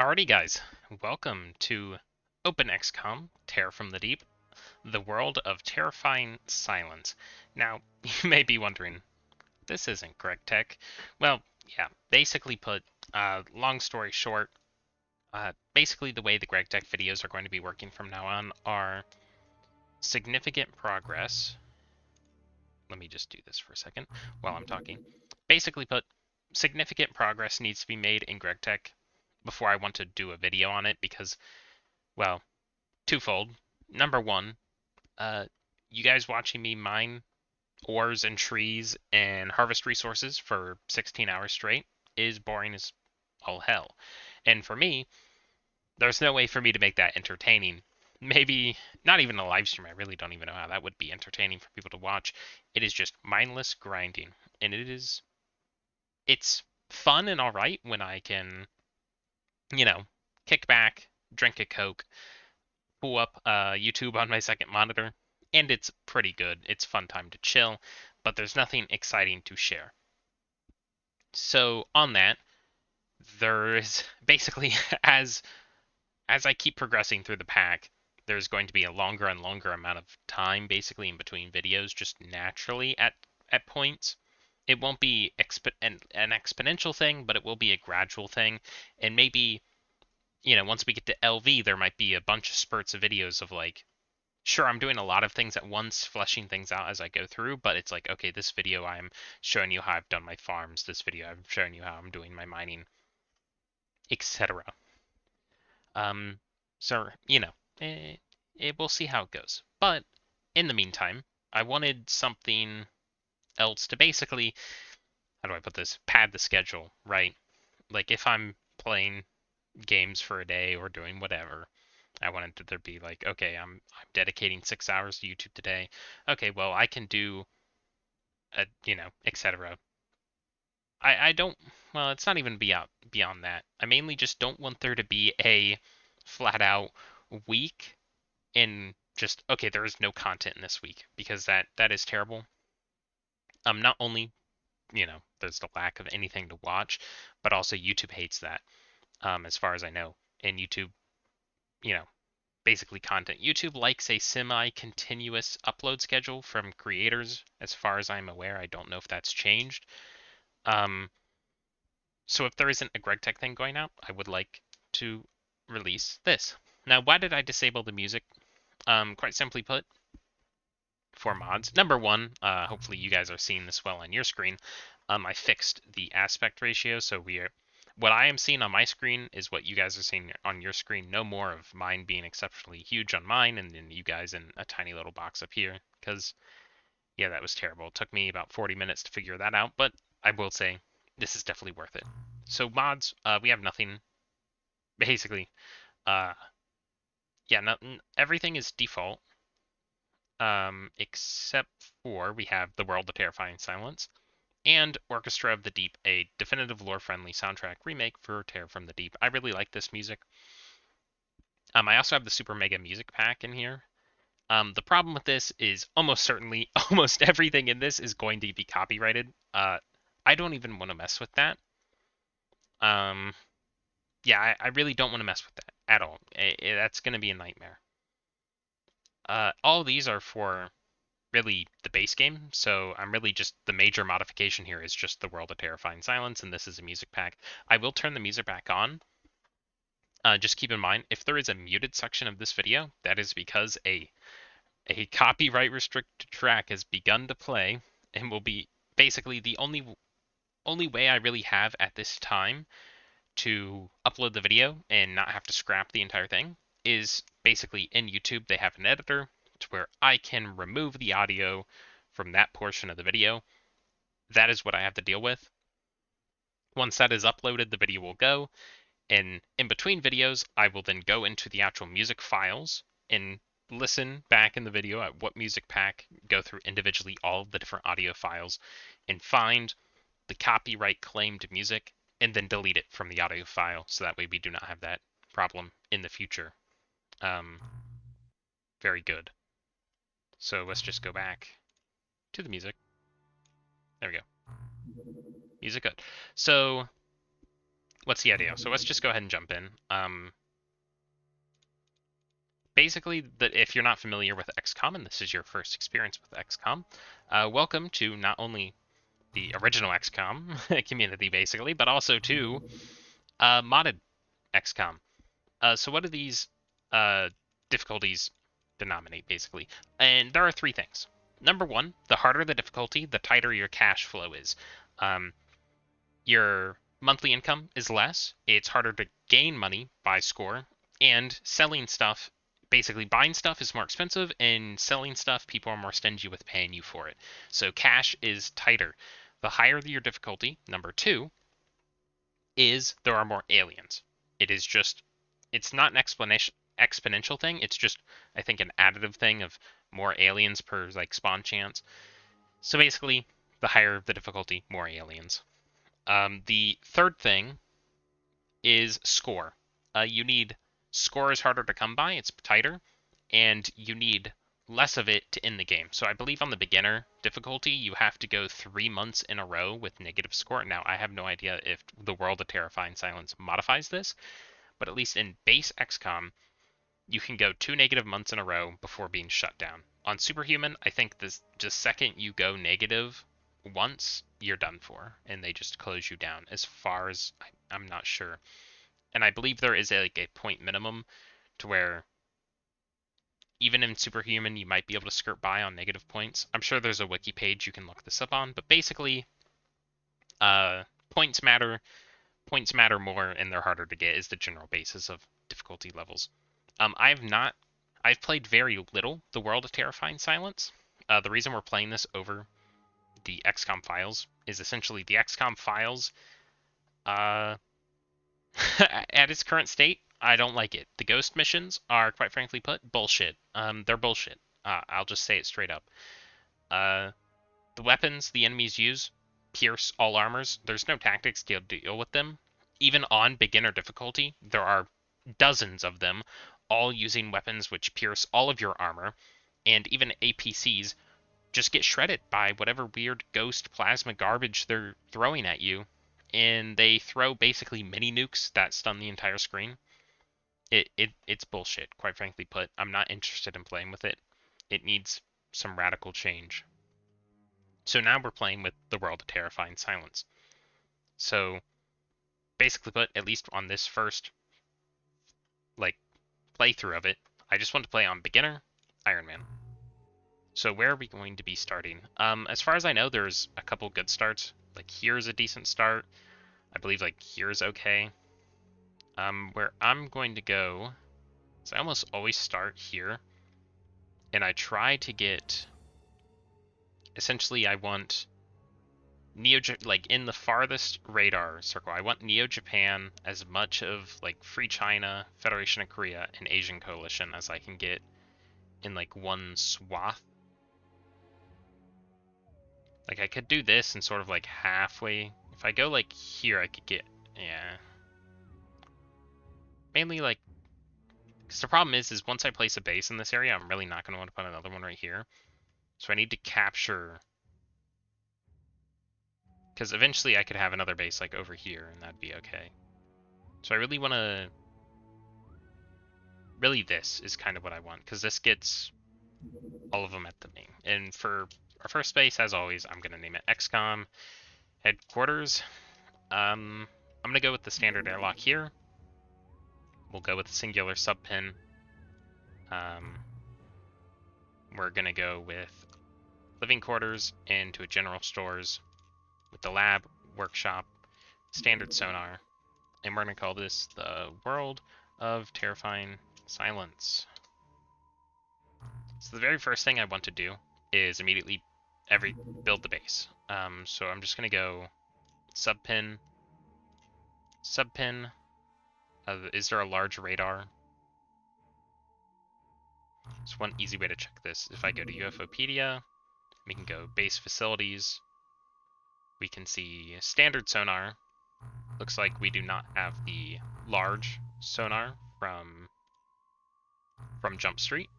Alrighty, guys, welcome to OpenXCom, Terror from the Deep, the world of terrifying silence. Now, you may be wondering, this isn't Greg Tech. Well, yeah, basically put, long story short, basically the way the Greg Tech videos are going to be working from now on are significant progress. Let me just do this for a second while I'm talking. Basically put, significant progress needs to be made in Greg Tech before I want to do a video on it because, well, twofold. Number one, uh, you guys watching me mine ores and trees and harvest resources for 16 hours straight is boring as all hell. And for me, there's no way for me to make that entertaining. Maybe not even a live stream. I really don't even know how that would be entertaining for people to watch. It is just mindless grinding, and it's fun and all right when I can, you know, kick back, drink a Coke, pull up YouTube on my second monitor, and it's pretty good. It's fun time to chill, but there's nothing exciting to share. So on that, there is basically as I keep progressing through the pack, there's going to be a longer and longer amount of time basically in between videos, just naturally at points. It won't be an exponential thing, but it will be a gradual thing, and maybe once we get to LV, there might be a bunch of spurts of videos of like, sure, I'm doing a lot of things at once, fleshing things out as I go through, but it's like, okay, this video I'm showing you how I've done my farms, this video I'm showing you how I'm doing my mining, etc. Um, so, we'll see how it goes. But in the meantime, I wanted something else to basically, how do I put this, pad the schedule, right? Like if I'm playing games for a day or doing whatever, I wanted to be like, okay, I'm dedicating 6 hours to YouTube today. Okay, well I can do etc. I don't, well, it's not even beyond that. I mainly just don't want there to be a flat out week in just, okay, there is no content in this week, because that is terrible. Not only, there's the lack of anything to watch, but also YouTube hates that, as far as I know. And YouTube, you know, basically content. YouTube likes a semi-continuous upload schedule from creators, as far as I'm aware. I don't know if that's changed. Um, so if there isn't a Greg Tech thing going out, I would like to release this. Now, why did I disable the music? Quite simply put, for mods. Number one, hopefully you guys are seeing this well on your screen. I fixed the aspect ratio, so what I am seeing on my screen is what you guys are seeing on your screen. No more of mine being exceptionally huge on mine, and then you guys in a tiny little box up here. Because, yeah, that was terrible. It took me about 40 minutes to figure that out, but I will say this is definitely worth it. So mods, we have nothing. Basically, uh, yeah, everything is default. Except for we have The World of Terrifying Silence and Orchestra of the Deep, a definitive lore-friendly soundtrack remake for Terror from the Deep. I really like this music. I also have the Super Mega Music Pack in here. The problem with this is almost certainly almost everything in this is going to be copyrighted. I don't even want to mess with that. Yeah, I really don't want to mess with that at all. That's going to be a nightmare. All of these are for really the base game, so I'm really just, the major modification here is just the World of Terrifying Silence, and this is a music pack. I will turn the music back on. Just keep in mind, if there is a muted section of this video, that is because a copyright restricted track has begun to play, and will be basically the only way I really have at this time to upload the video and not have to scrap the entire thing is basically in YouTube they have an editor to where I can remove the audio from that portion of the video. That is what I have to deal with. Once that is uploaded, the video will go, and in between videos, I will then go into the actual music files and listen back in the video at what music pack, go through individually all of the different audio files, and find the copyright claimed music, and then delete it from the audio file, so that way we do not have that problem in the future. Very good. So let's just go back to the music. There we go. Music good. So what's the idea? So let's just go ahead and jump in. Basically, if you're not familiar with XCOM and this is your first experience with XCOM, welcome to not only the original XCOM community, basically, but also to modded XCOM. So what do these difficulties denominate, basically? And there are three things. Number one, the harder the difficulty, the tighter your cash flow is. Um, your monthly income is less, it's harder to gain money by score, and selling stuff, basically buying stuff is more expensive, and selling stuff, people are more stingy with paying you for it. So cash is tighter. The higher your difficulty, number two, is there are more aliens. It is just, it's not an exponential thing, it's just, I think, an additive thing of more aliens per like spawn chance. So basically, the higher the difficulty, more aliens. The third thing is score. You need score is harder to come by, it's tighter, and you need less of it to end the game. So I believe on the beginner difficulty, you have to go 3 months in a row with negative score. Now, I have no idea if the World of Terrifying Silence modifies this, but at least in base XCOM, you can go 2 negative months in a row before being shut down. On Superhuman, I think this just second you go negative once, you're done for, and they just close you down. As far as I'm not sure, and I believe there is like a point minimum to where even in Superhuman you might be able to skirt by on negative points. I'm sure there's a wiki page you can look this up on, but basically, points matter. Points matter more, and they're harder to get. Is the general basis of difficulty levels. I've played very little The World of Terrifying Silence. The reason we're playing this over the XCOM files is essentially the XCOM files. Uh, at its current state, I don't like it. The ghost missions are, quite frankly put, bullshit. They're bullshit. I'll just say it straight up. Uh, the weapons the enemies use pierce all armors. There's no tactics to deal with them. Even on beginner difficulty, there are dozens of them, all using weapons which pierce all of your armor, and even APCs just get shredded by whatever weird ghost plasma garbage they're throwing at you. And they throw basically mini nukes that stun the entire screen. It's bullshit, quite frankly put. I'm not interested in playing with it. It needs some radical change. So now we're playing with the World of Terrifying Silence. So basically put, at least on this first like playthrough of it, I just want to play on beginner Iron Man. So where are we going to be starting? As far as I know, there's a couple good starts. Like here's a decent start. I believe like here's okay. Where I'm going to go, so I almost always start here, and I try to get. Essentially, I want like in the farthest radar circle. I want Neo Japan, as much of like Free China, Federation of Korea, and Asian Coalition as I can get in like one swath. Like I could do this and sort of like halfway. If I go like here, I could get, yeah. Mainly like, because the problem is once I place a base in this area, I'm really not going to want to put another one right here. So I need to capture, because eventually I could have another base like over here and that'd be okay. So I really want to, really this is kind of what I want, because this gets all of them at the main. And for our first base, as always, I'm going to name it XCOM Headquarters. I'm going to go with the standard airlock here. We'll go with the singular subpin. We're going to go with living quarters into a general stores with the lab, workshop, standard sonar. And we're going to call this the World of Terrifying Silence. So the very first thing I want to do is immediately build the base. So I'm just going to go subpin. Is there a large radar? So one easy way to check this, if I go to UFOpedia, we can go base facilities. We can see standard sonar. Looks like we do not have the large sonar from Jump Street.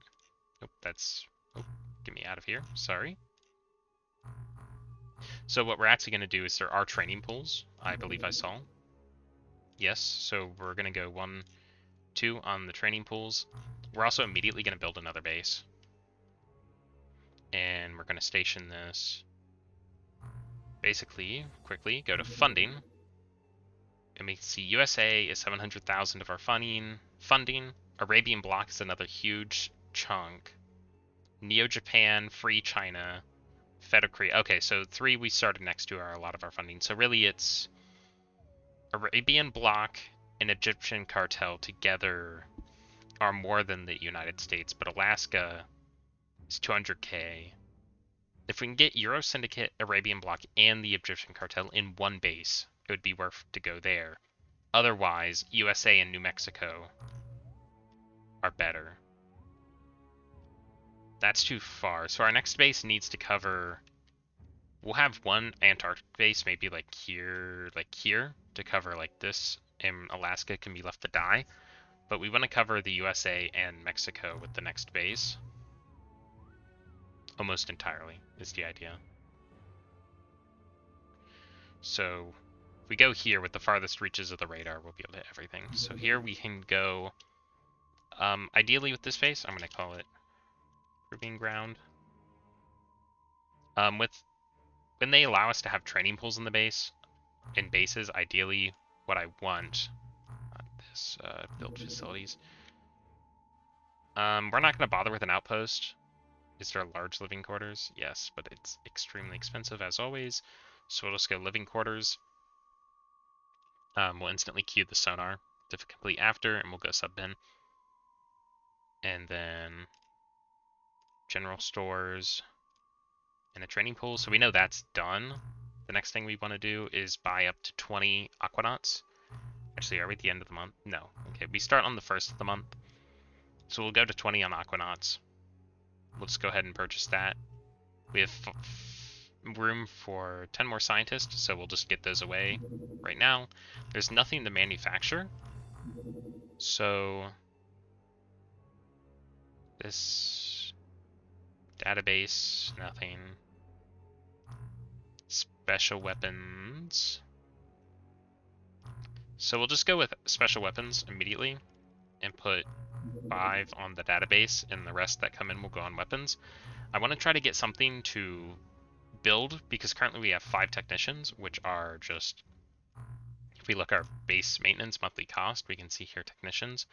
Oh, get me out of here. Sorry. So what we're actually going to do is there are training pools, I believe I saw. Yes, so we're going to go 1, 2 on the training pools. We're also immediately going to build another base. And we're going to station this. Basically, quickly, go to funding. And we see USA is 700,000 of our funding. Arabian bloc is another huge chunk. Neo-Japan, Free China, Fed Korea. Okay, so 3 we started next to are a lot of our funding. So really it's Arabian bloc and Egyptian cartel together are more than the United States, but Alaska is 200K. If we can get Euro Syndicate, Arabian bloc, and the Egyptian cartel in one base, it would be worth to go there. Otherwise, USA and New Mexico are better. That's too far. So our next base needs to cover... We'll have one Antarctic base, maybe like here, to cover like this, and Alaska can be left to die. But we want to cover the USA and Mexico with the next base. Almost entirely is the idea. So if we go here with the farthest reaches of the radar, we'll be able to hit everything. So here we can go, ideally with this base, I'm going to call it Proving Ground. When they allow us to have training pools in the base, in bases, ideally what I want, build facilities. We're not going to bother with an outpost. Is there large living quarters? Yes, but it's extremely expensive as always. So we'll just go living quarters. We'll instantly queue the sonar to complete after, and we'll go sub-bin. And then general stores and a training pool. So we know that's done. The next thing we want to do is buy up to 20 aquanauts. Actually, are we at the end of the month? No. Okay, we start on the 1st of the month. So we'll go to 20 on aquanauts. We'll just go ahead and purchase that. We have room for 10 more scientists, so we'll just get those away right now. There's nothing to manufacture. So this database, nothing. Special weapons. So we'll just go with special weapons immediately and put 5 on the database, and the rest that come in will go on weapons. I want to try to get something to build, because currently we have 5 technicians, which are just, if we look at our base maintenance monthly cost, we can see here technicians.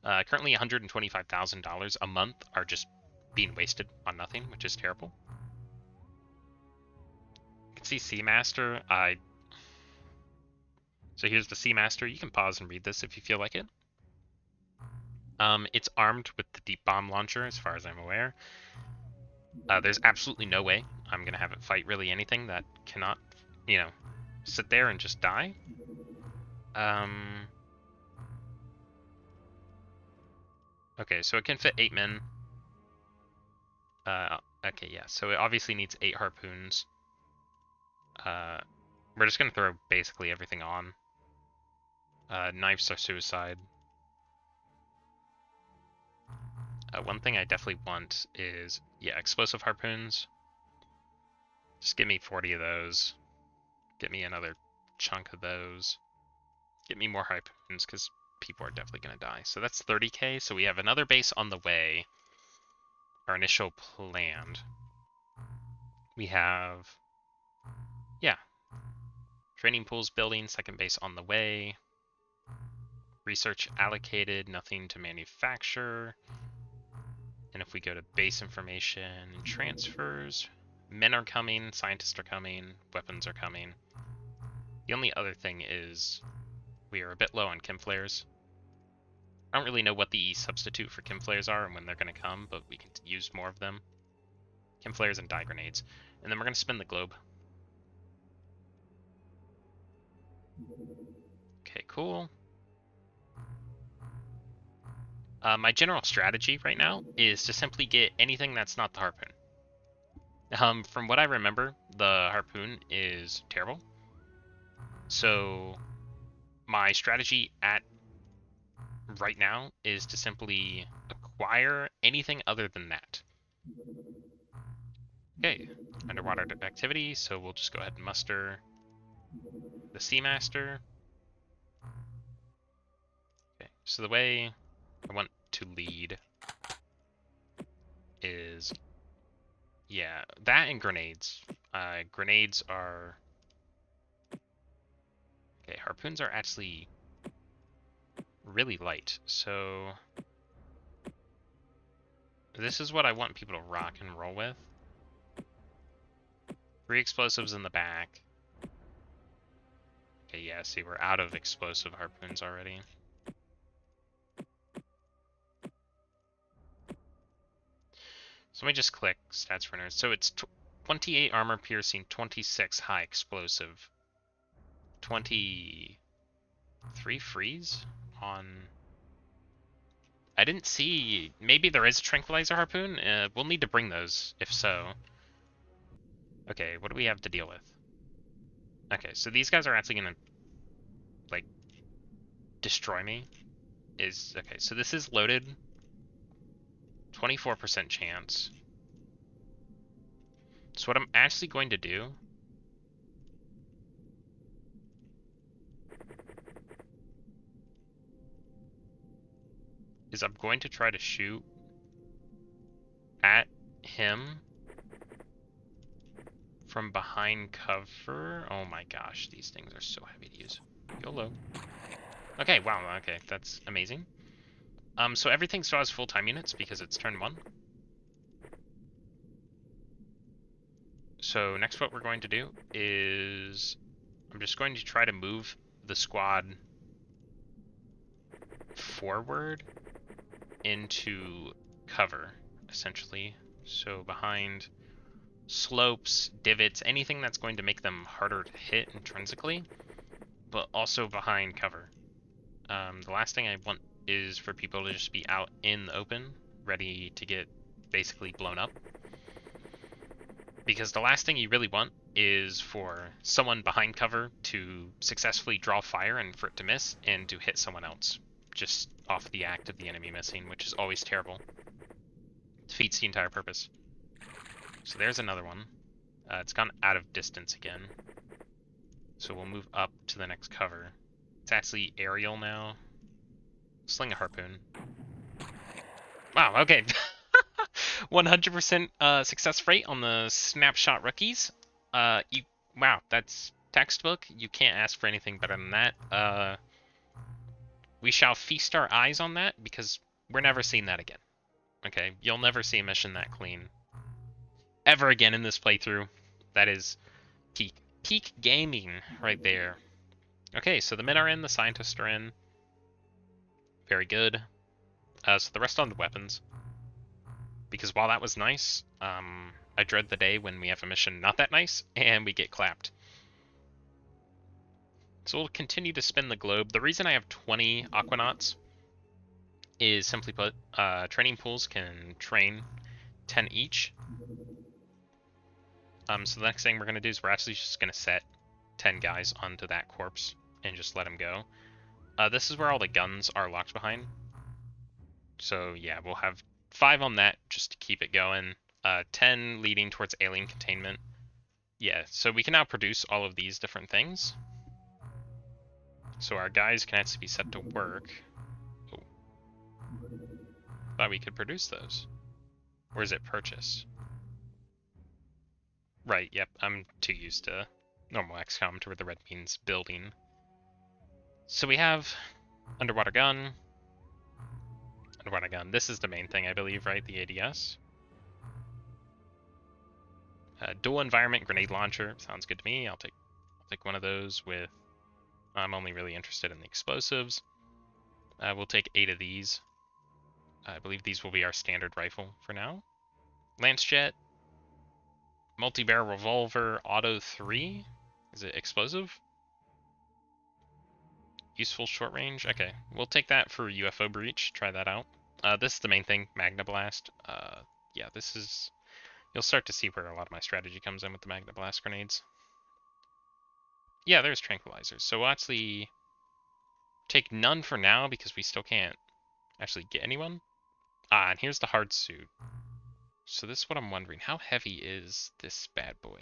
Currently $125,000 a month are just being wasted on nothing, which is terrible. You can see Seamaster. So here's the Seamaster. You can pause and read this if you feel like it. It's armed with the deep bomb launcher, as far as I'm aware. There's absolutely no way I'm going to have it fight really anything that cannot, sit there and just die. Okay, so it can fit 8 men. Okay, yeah, so it obviously needs 8 harpoons. We're just going to throw basically everything on. Knives are suicide. One thing I definitely want is, explosive harpoons. Just give me 40 of those. Get me another chunk of those. Get me more harpoons, because people are definitely going to die. So that's 30k, so we have another base on the way. Our initial planned. We have, training pools building, second base on the way. Research allocated, nothing to manufacture. And if we go to base information and transfers, men are coming, scientists are coming, weapons are coming. The only other thing is we are a bit low on chem flares. I don't really know what the substitute for chem flares are and when they're going to come, but we can use more of them. Chem flares and dye grenades. And then we're going to spin the globe. Okay, cool. My general strategy right now is to simply get anything that's not the harpoon. From what I remember, the harpoon is terrible. So my strategy right now is to simply acquire anything other than that. Okay, underwater activity, so we'll just go ahead and muster the Seamaster. So the way I want to lead is, yeah, that and grenades. Grenades are... Okay, harpoons are actually really light, so this is what I want people to rock and roll with. 3 explosives in the back. Okay, yeah, see, we're out of explosive harpoons already. So let me just click stats for nerds. So it's 28 armor piercing, 26 high explosive, 23 freeze on... I didn't see... Maybe there is a tranquilizer harpoon? We'll need to bring those, if so. Okay, what do we have to deal with? Okay, so these guys are actually gonna, like, destroy me. Okay, so this is loaded. 24% chance. So what I'm actually going to do is I'm going to try to shoot at him from behind cover. Oh my gosh, these things are so heavy to use. YOLO. Okay, wow, okay, that's amazing. So everything still has full-time units because it's turn 1. So next what we're going to do is I'm just going to try to move the squad forward into cover, essentially. So behind slopes, divots, anything that's going to make them harder to hit intrinsically, but also behind cover. The last thing I want is for people to just be out in the open, ready to get basically blown up. Because the last thing you really want is for someone behind cover to successfully draw fire and for it to miss and to hit someone else, just off the act of the enemy missing, which is always terrible. Defeats the entire purpose. So there's another one. It's gone out of distance again. So we'll move up to the next cover. It's actually aerial now. Sling a harpoon. Wow, okay. 100% success rate on the snapshot rookies. Wow, that's textbook. You can't ask for anything better than that. We shall feast our eyes on that because we're never seeing that again. Okay, you'll never see a mission that clean ever again in this playthrough. That is peak gaming right there. Okay, so the men are in, the scientists are in. Very good. So the rest on the weapons. Because while that was nice, I dread the day when we have a mission not that nice and we get clapped. So we'll continue to spin the globe. The reason I have 20 Aquanauts is simply put, training pools can train 10 each. So the next thing we're going to do is we're actually just going to set 10 guys onto that corpse and just let them go. This is where all the guns are locked behind. So yeah, we'll have 5 on that just to keep it going. 10 leading towards alien containment. Yeah, so we can now produce all of these different things. So our guys can actually be set to work. Oh. Thought we could produce those. Or is it purchase? Right, yep, I'm too used to normal XCOM to where the red means building. So we have underwater gun. Underwater gun, this is the main thing, I believe, right? The ADS. Dual environment grenade launcher, sounds good to me. I'll take one of those with... I'm only really interested in the explosives. We'll take 8 of these. I believe these will be our standard rifle for now. Lance jet. Multi-barrel revolver, auto 3. Is it explosive? Useful short range? Okay, we'll take that for UFO breach. Try that out. This is the main thing, Magna Blast. Yeah, this is... You'll start to see where a lot of my strategy comes in with the Magna Blast grenades. Yeah, there's tranquilizers. So we'll actually take none for now because we still can't actually get anyone. And here's the hard suit. So this is what I'm wondering. How heavy is this bad boy?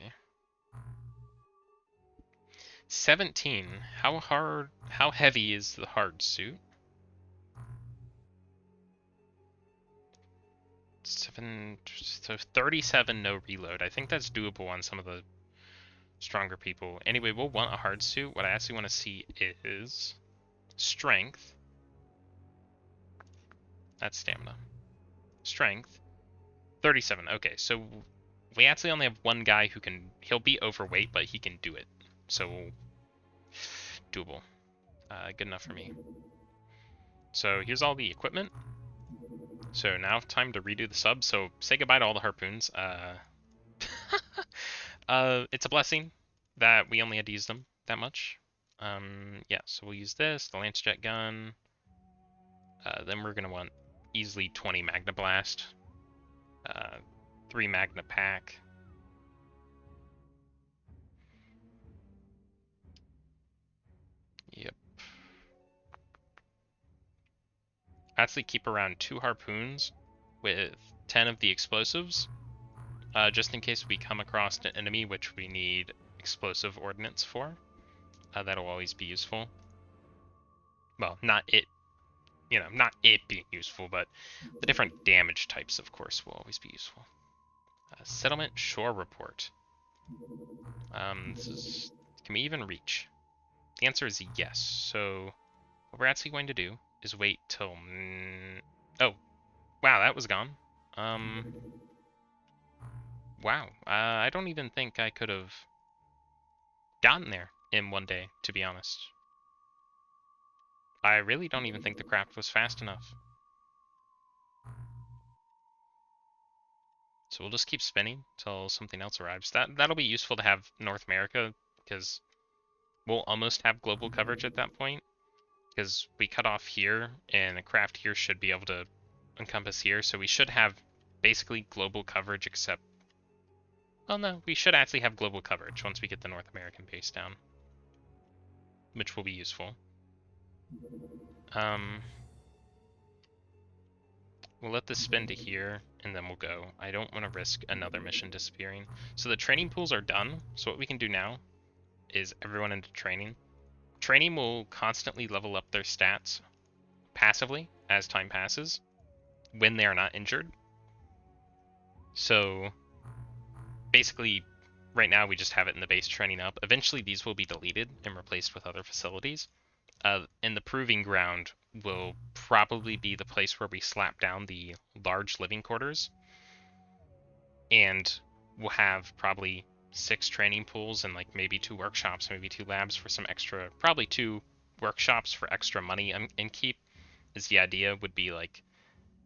17. How heavy is the hard suit? So 37 no reload. I think that's doable on some of the stronger people. Anyway, we'll want a hard suit. What I actually want to see is strength. That's stamina. Strength. 37. Okay, so we actually only have one guy who can... He'll be overweight, but he can do it. So, doable. Good enough for me. So here's all the equipment. So now time to redo the sub. So say goodbye to all the harpoons. It's a blessing that we only had to use them that much. Yeah, so we'll use this, the lance jet gun. Then we're gonna want easily 20 Magna Blast, 3 Magna Pack. Yep. Actually keep around 2 harpoons with 10 of the explosives, just in case we come across an enemy which we need explosive ordnance for. That'll always be useful. Well, not it, not it being useful, but the different damage types, of course, will always be useful. Settlement shore report. Can we even reach? The answer is yes. So what we're actually going to do is wait till... oh, wow, that was gone. Wow, I don't even think I could have gotten there in one day, to be honest. I really don't even think the craft was fast enough. So we'll just keep spinning till something else arrives. That'll be useful to have North America, because we'll almost have global coverage at that point. Because we cut off here, and the craft here should be able to encompass here, so we should have basically global coverage, except... well, no, we should actually have global coverage once we get the North American base down, which will be useful. We'll let this spin to here, and then we'll go. I don't want to risk another mission disappearing. So the training pools are done, so what we can do now is everyone into training. Training will constantly level up their stats passively as time passes when they are not injured. So basically, right now we just have it in the base training up. Eventually these will be deleted and replaced with other facilities. And the proving ground will probably be the place where we slap down the large living quarters. And we'll have probably 6 training pools and like maybe 2 workshops, maybe 2 labs for some extra, probably 2 workshops for extra money and keep, is the idea. Would be like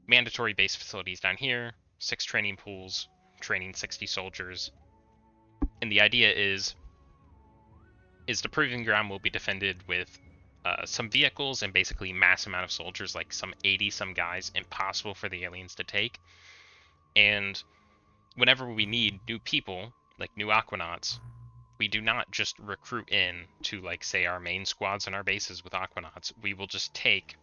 mandatory base facilities down here, 6 training pools, training 60 soldiers. And the idea is the proving ground will be defended with some vehicles and basically mass amount of soldiers, like some 80 some guys, impossible for the aliens to take. And whenever we need new people, like new Aquanauts, we do not just recruit in to, like, say, our main squads and our bases with Aquanauts. We will just take,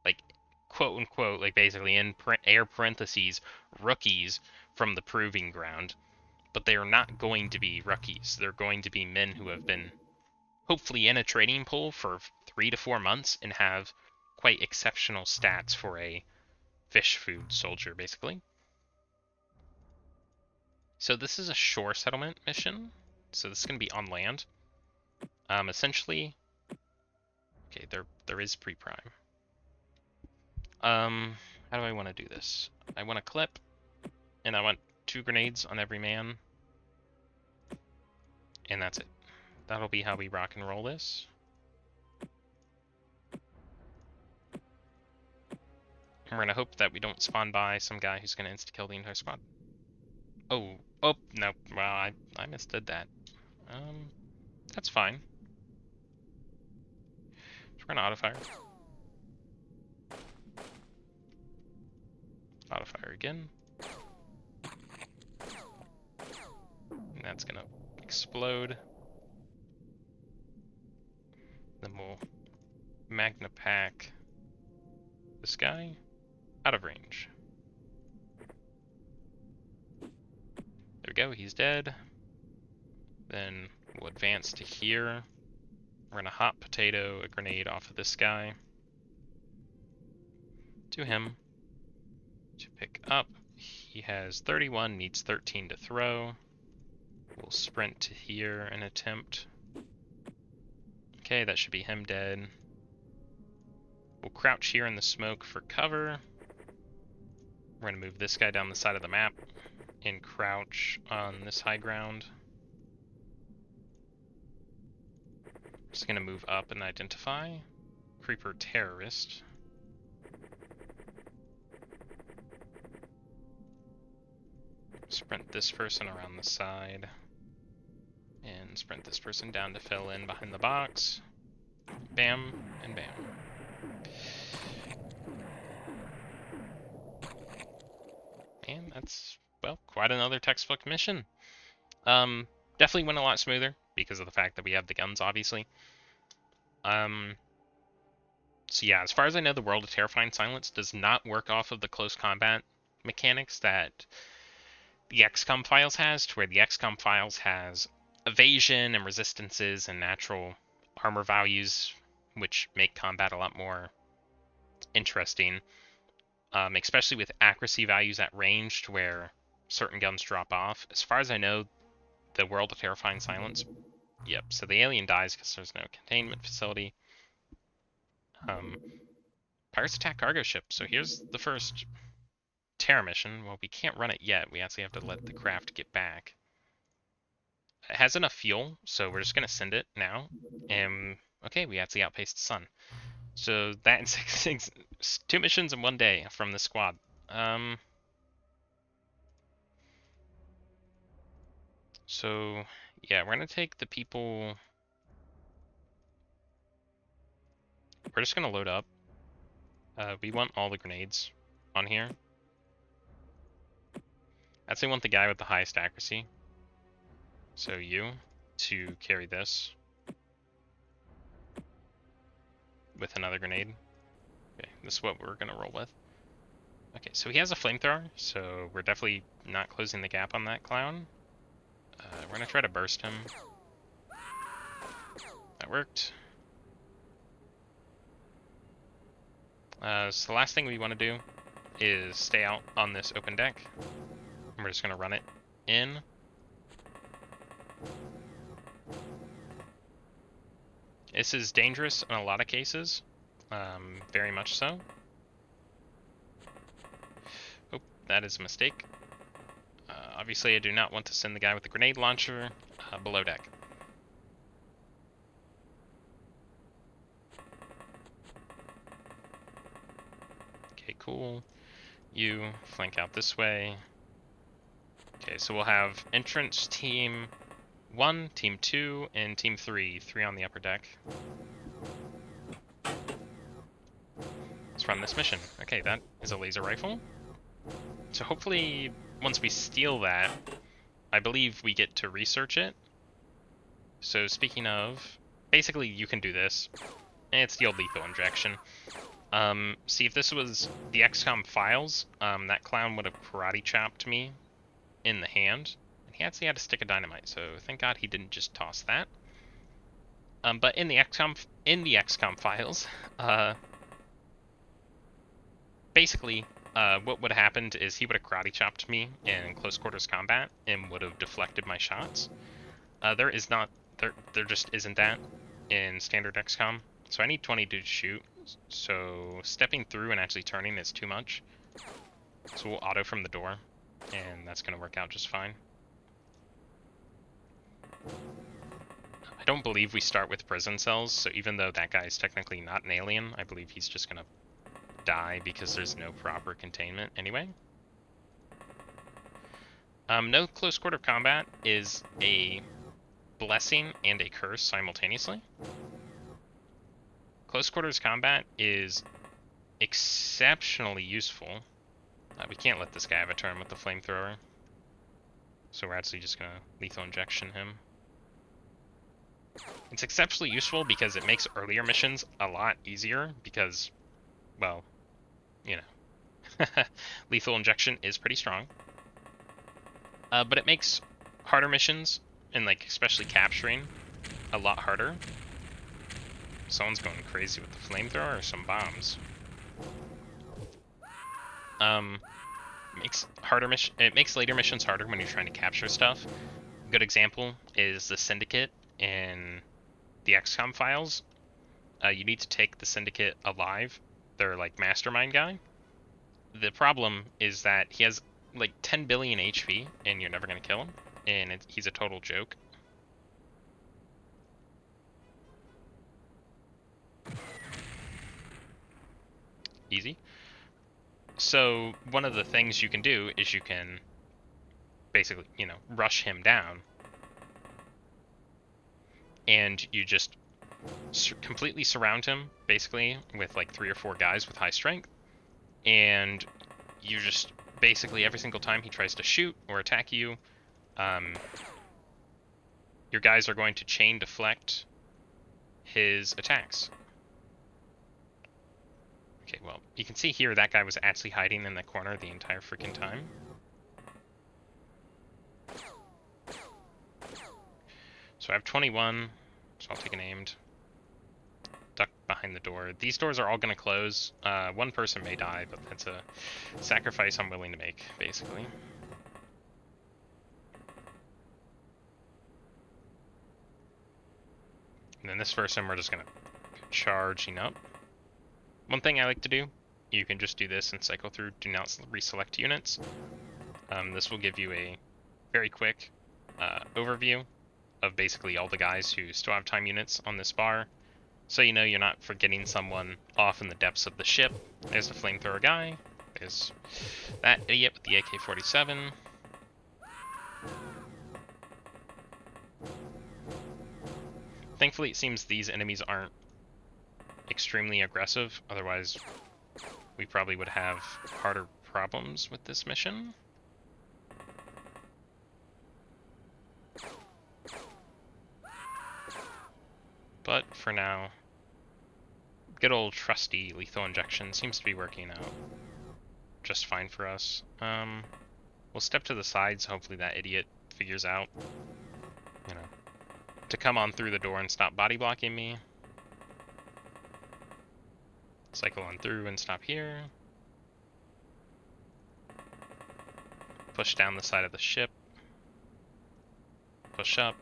like, quote unquote, like, basically in air parentheses, rookies from the proving ground. But they are not going to be rookies. They're going to be men who have been hopefully in a training pool for 3 to 4 months and have quite exceptional stats for a fish food soldier, basically. So this is a shore settlement mission. So this is going to be on land. Essentially, okay, there is pre-prime. How do I want to do this? I want a clip, and I want 2 grenades on every man. And that's it. That'll be how we rock and roll this. And we're going to hope that we don't spawn by some guy who's going to insta-kill the entire squad. Oh, no. Well, I misdid that. That's fine. So we're going to auto-fire. Auto-fire again. And that's going to explode. Then we'll Magna Pack this guy out of range. There we go, he's dead. Then we'll advance to here. We're gonna hot potato a grenade off of this guy to him to pick up He has 31, needs 13 to throw. We'll sprint to here and attempt. Okay, that should be him dead. We'll crouch here in the smoke for cover. We're going to move this guy down the side of the map and crouch on this high ground. Just going to move up and identify. Creeper terrorist. Sprint this person around the side. And sprint this person down to fill in behind the box. Bam, and bam. And that's, well, quite another textbook mission. Definitely went a lot smoother because of the fact that we have the guns, obviously. So yeah, as far as I know, the World of Terrifying Silence does not work off of the close combat mechanics that the XCOM Files has, to where the XCOM Files has evasion and resistances and natural armor values, which make combat a lot more interesting, especially with accuracy values at range, to where certain guns drop off. As far as I know, the World of Terrifying Silence, yep, so the alien dies because there's no containment facility. Pirates attack cargo ship. So here's the first Terra mission. Well, we can't run it yet. We actually have to let the craft get back. It has enough fuel, so we're just going to send it now. And, okay, we actually outpaced the sun. So that's 2 missions in 1 day from the squad. So, yeah, we're going to take the people... We're just going to load up. We want all the grenades on here. I'd say want the guy with the highest accuracy. So you, to carry this. With another grenade. Okay, this is what we're going to roll with. Okay, so he has a flamethrower, so we're definitely not closing the gap on that clown. We're going to try to burst him. That worked. So the last thing we want to do is stay out on this open deck. And we're just going to run it in. This is dangerous in a lot of cases. Very much so. Oh, that is a mistake. Obviously, I do not want to send the guy with the grenade launcher below deck. Okay, cool. You flank out this way. Okay, so we'll have entrance team 1, team 2, and team 3. 3 on the upper deck. Let's run this mission. Okay, that is a laser rifle. So hopefully, once we steal that, I believe we get to research it. So speaking of, basically you can do this. It's the old lethal injection. See, if this was the XCOM Files, that clown would have karate chopped me in the hand. And he actually had a stick of dynamite, so thank God he didn't just toss that. But in the XCOM Files, basically, what would have happened is he would have karate chopped me in close quarters combat and would have deflected my shots. There just isn't that in standard XCOM. So I need 20 to shoot. So stepping through and actually turning is too much. So we'll auto from the door, and that's going to work out just fine. I don't believe we start with prison cells, so even though that guy is technically not an alien, I believe he's just going to die because there's no proper containment anyway. No close quarter combat is a blessing and a curse simultaneously. Close quarters combat is exceptionally useful. We can't let this guy have a turn with the flamethrower. So we're actually just going to lethal injection him. It's exceptionally useful because it makes earlier missions a lot easier because, well, you know, lethal injection is pretty strong. But it makes harder missions, and like especially capturing, a lot harder. Someone's going crazy with the flamethrower or some bombs. It makes later missions harder when you're trying to capture stuff. A good example is the Syndicate in the XCOM files. You need to take the Syndicate alive. They're like mastermind guy. The problem is that he has like 10 billion HP, and you're never gonna kill him. And he's a total joke. Easy. So one of the things you can do is you can basically, rush him down, and you just completely surround him, basically, with like 3 or 4 guys with high strength, and you just basically every single time he tries to shoot or attack you, your guys are going to chain deflect his attacks. Okay, well, you can see here that guy was actually hiding in the corner the entire freaking time. So I have 21, so I'll take an aimed. Duck behind the door. These doors are all going to close. One person may die, but that's a sacrifice I'm willing to make, basically. And then this person, we're just going to charging up. One thing I like to do, you can just do this and cycle through do not reselect units. This will give you a very quick overview of basically all the guys who still have time units on this bar, so you know you're not forgetting someone off in the depths of the ship. There's the flamethrower guy. There's that idiot with the AK-47. Thankfully, it seems these enemies aren't extremely aggressive, otherwise we probably would have harder problems with this mission. But for now, good old trusty lethal injection seems to be working out just fine for us. We'll step to the sides, hopefully that idiot figures out, to come on through the door and stop body blocking me. Cycle on through and stop here. Push down the side of the ship. Push up.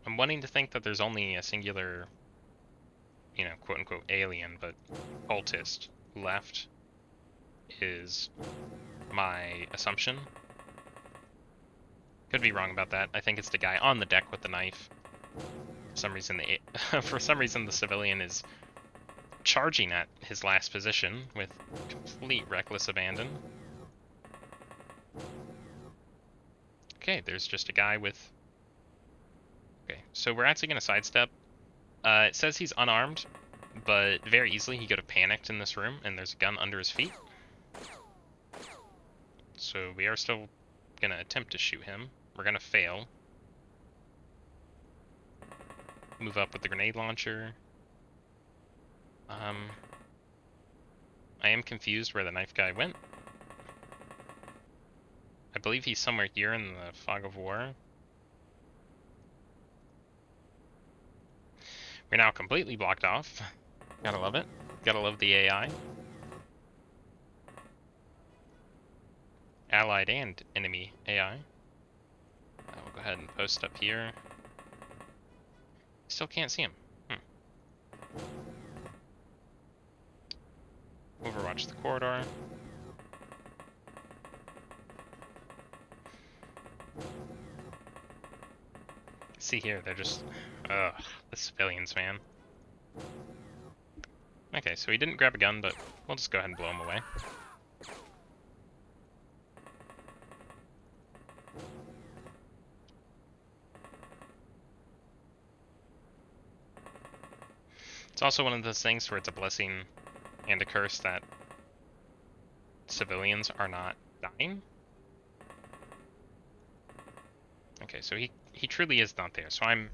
I'm wanting to think that there's only a singular, quote-unquote alien, but cultist left is my assumption. Could be wrong about that. I think it's the guy on the deck with the knife. For some reason the civilian is charging at his last position with complete reckless abandon. Okay, there's just a guy with... Okay, so we're actually going to sidestep. It says he's unarmed, but very easily he could have panicked in this room, and there's a gun under his feet. So we are still going to attempt to shoot him. We're going to fail. Move up with the grenade launcher. I am confused where the knife guy went. I believe he's somewhere here in the fog of war. We're now completely blocked off. Gotta love it. Gotta love the AI. Allied and enemy AI. We'll go ahead and post up here. Still can't see him. Overwatch the corridor. See here, they're just... Ugh, the civilians, man. Okay, so he didn't grab a gun, but we'll just go ahead and blow him away. It's also one of those things where it's a blessing and a curse that civilians are not dying. Okay, so he truly is not there, so I'm...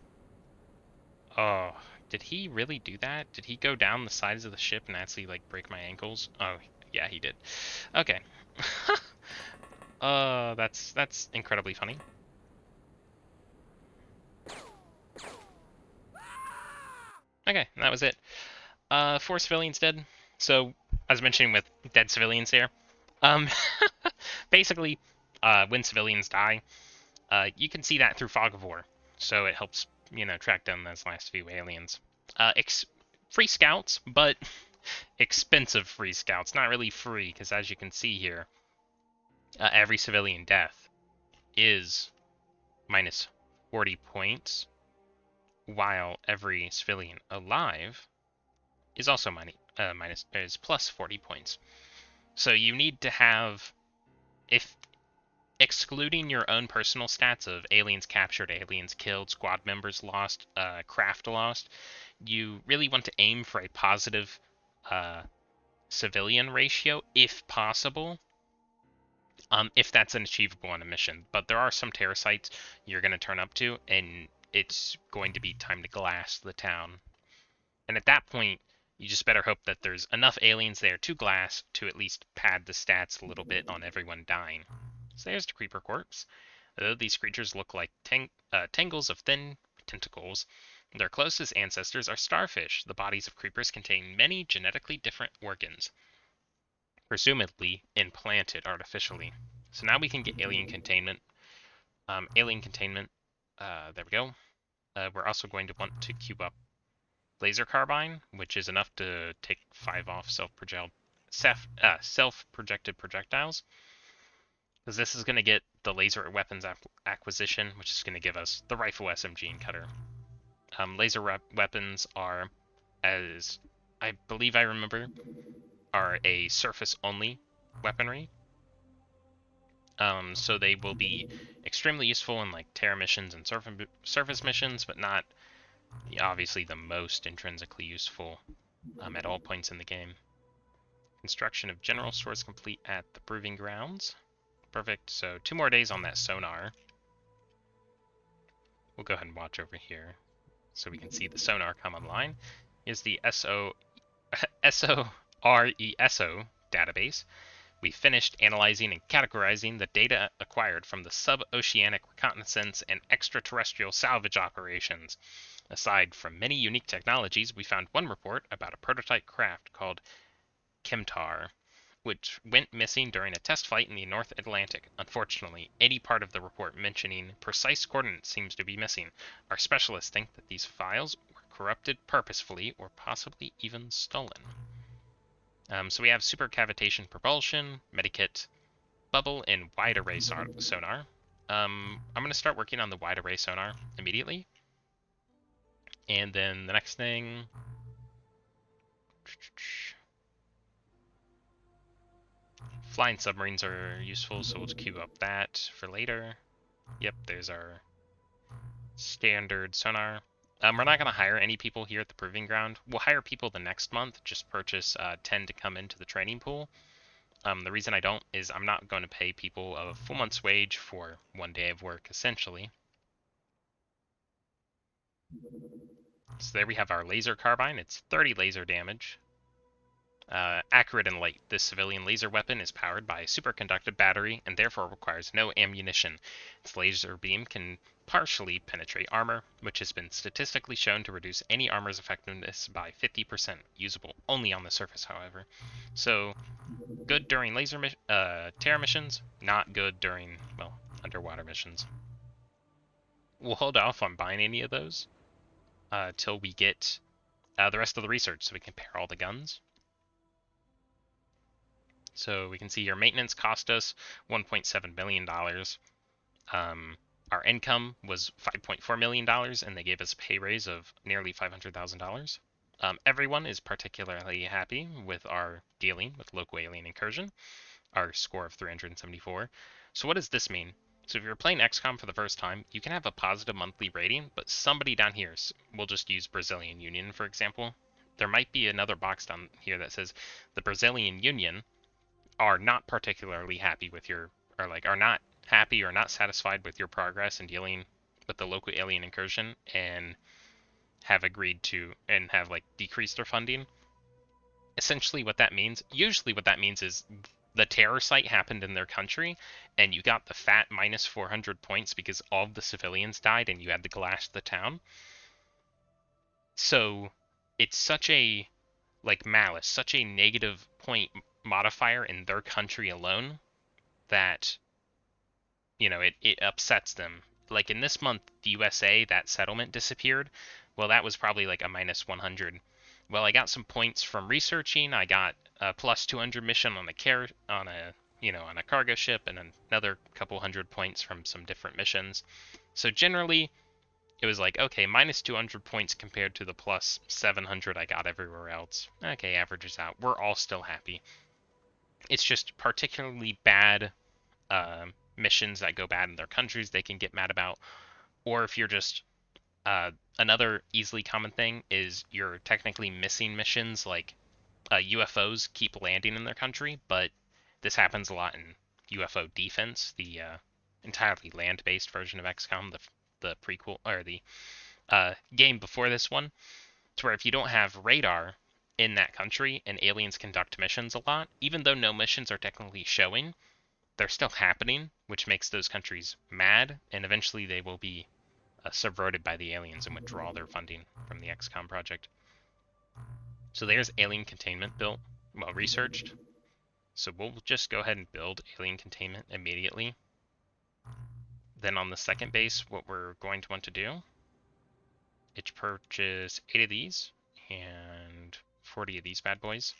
Oh, did he really do that? Did he go down the sides of the ship and actually, like, break my ankles? Oh, yeah, he did. Okay. That's incredibly funny. Okay, that was it. 4 civilians dead. So, I was mentioning with dead civilians here. Um, basically, when civilians die, you can see that through Fog of War. So it helps, track down those last few aliens. Uh, ex- Free scouts, but expensive free scouts. Not really free, because as you can see here, every civilian death is minus 40 points, while every civilian alive is also is plus 40 points. So you need to have, if excluding your own personal stats of aliens captured, aliens killed, squad members lost, craft lost, you really want to aim for a positive uh, civilian ratio if possible. If that's unachievable on a mission. But there are some terror sites you're going to turn up to, and it's going to be time to glass the town. And at that point, you just better hope that there's enough aliens there to glass to at least pad the stats a little bit on everyone dying. So there's the creeper corpse. These creatures look like tangles of thin tentacles. Their closest ancestors are starfish. The bodies of creepers contain many genetically different organs, presumably implanted artificially. So now we can get alien containment. There we go. We're also going to want to queue up laser carbine, which is enough to take 5 off self-projected projectiles. Because this is going to get the laser weapons acquisition, which is going to give us the rifle, SMG, and cutter. Laser weapons are, as I believe I remember, are a surface-only weaponry. So they will be extremely useful in like terror missions and surface missions, but not obviously the most intrinsically useful at all points in the game. Construction of general stores complete at the proving grounds. Perfect. So 2 more days on that sonar. We'll go ahead and watch over here so we can see the sonar come online. Here's the SORESO database. We finished analyzing and categorizing the data acquired from the sub-oceanic reconnaissance and extraterrestrial salvage operations. Aside from many unique technologies, we found one report about a prototype craft called Chemtar, which went missing during a test flight in the North Atlantic. Unfortunately, any part of the report mentioning precise coordinates seems to be missing. Our specialists think that these files were corrupted purposefully or possibly even stolen. So we have supercavitation propulsion, medikit, bubble, and wide array sonar. I'm going to start working on the wide array sonar immediately. And then the next thing... Flying submarines are useful, so we'll queue up that for later. Yep, there's our standard sonar. We're not going to hire any people here at the Proving Ground. We'll hire people the next month, just purchase 10 to come into the training pool. The reason I don't is I'm not going to pay people a full month's wage for 1 day of work, essentially. So there we have our laser carbine. It's 30 laser damage. Accurate and light. This civilian laser weapon is powered by a superconductive battery and therefore requires no ammunition. Its laser beam can partially penetrate armor, which has been statistically shown to reduce any armor's effectiveness by 50%, usable only on the surface, however. So, good during terror missions, not good during, well, underwater missions. We'll hold off on buying any of those till we get the rest of the research so we can compare all the guns. So we can see your maintenance cost us $1.7 million. Our income was $5.4 million, and they gave us a pay raise of nearly $500,000. Everyone is particularly happy with our dealing with local alien incursion, our score of 374. So what does this mean? So if you're playing XCOM for the first time, you can have a positive monthly rating, but somebody down here, we'll just use Brazilian Union for example, there might be another box down here that says the Brazilian Union are not particularly happy with are not happy or not satisfied with your progress in dealing with the local alien incursion and have agreed to and have like decreased their funding. Essentially usually what that means is the terror site happened in their country and you got the fat minus 400 points because all of the civilians died and you had to glass the town. So it's such a like malice, such a negative point modifier in their country alone that it upsets them. Like in this month, the USA, that settlement disappeared. Well, that was probably like a minus 100. Well, I got some points from researching. I got a plus 200 mission on a cargo ship, and another couple hundred points from some different missions. So generally, it was like, okay, minus 200 points compared to the plus 700 I got everywhere else. Okay, averages out. We're all still happy. It's just particularly bad missions that go bad in their countries they can get mad about. Or if you're just another easily common thing is you're technically missing missions, like UFOs keep landing in their country, but this happens a lot in UFO Defense, the entirely land-based version of XCOM, the prequel or the game before this one, to where if you don't have radar in that country and aliens conduct missions a lot, even though no missions are technically showing, they're still happening, which makes those countries mad, and eventually they will be subverted by the aliens and withdraw their funding from the XCOM project. So there's alien containment built, well researched. So we'll just go ahead and build alien containment immediately. Then on the second base, what we're going to want to do is purchase 8 of these and 40 of these bad boys.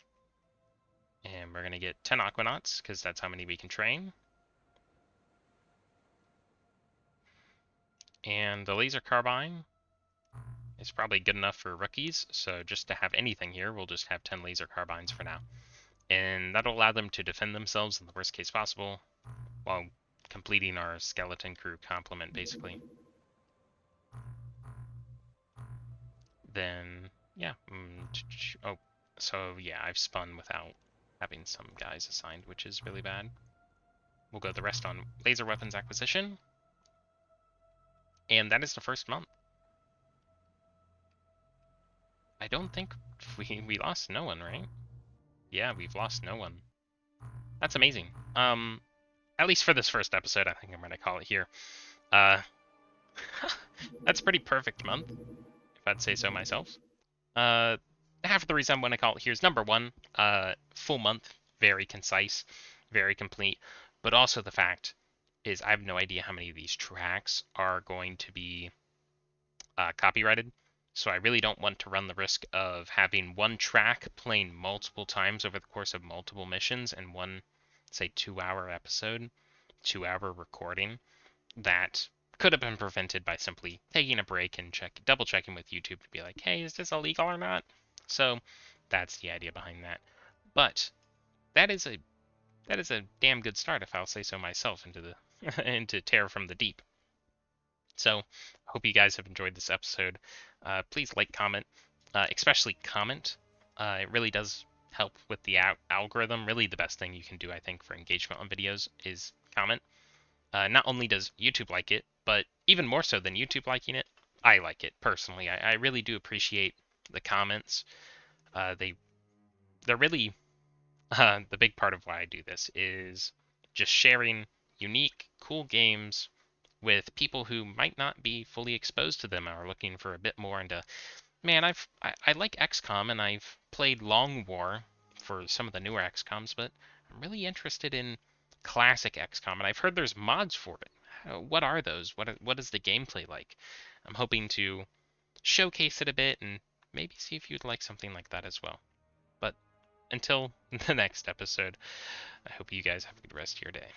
And we're going to get 10 Aquanauts, because that's how many we can train. And the laser carbine is probably good enough for rookies, so just to have anything here, we'll just have 10 laser carbines for now. And that'll allow them to defend themselves in the worst case possible, while completing our skeleton crew complement, basically. Then, yeah. Oh, so yeah, I've spun without having some guys assigned, which is really bad. We'll go the rest on laser weapons acquisition. And that is the first month. I don't think we lost no one, right? Yeah, we've lost no one. That's amazing. At least for this first episode, I think I'm gonna call it here. Uh, that's a pretty perfect month, if I'd say so myself. Half of the reason I'm gonna call it here is number one, full month, very concise, very complete, but also the fact is I have no idea how many of these tracks are going to be copyrighted. So I really don't want to run the risk of having one track playing multiple times over the course of multiple missions and one, say, 2-hour episode, 2-hour recording that could have been prevented by simply taking a break and double checking with YouTube to be like, hey, is this illegal or not? So that's the idea behind that. But that is a damn good start, if I'll say so myself, into the into Terror from the Deep. So I hope you guys have enjoyed this episode. Please like, comment, especially comment. It really does help with the algorithm. Really, the best thing you can do, I think, for engagement on videos is comment. Not only does YouTube like it, but even more so than YouTube liking it, I like it personally. I really do appreciate the comments. They're really the big part of why I do this is just sharing unique, cool games with people who might not be fully exposed to them or are looking for a bit more into. Man, I like XCOM and I've played Long War for some of the newer XCOMs, but I'm really interested in classic XCOM, and I've heard there's mods for it. What are those? What is the gameplay like? I'm hoping to showcase it a bit and maybe see if you'd like something like that as well. But until the next episode, I hope you guys have a good rest of your day.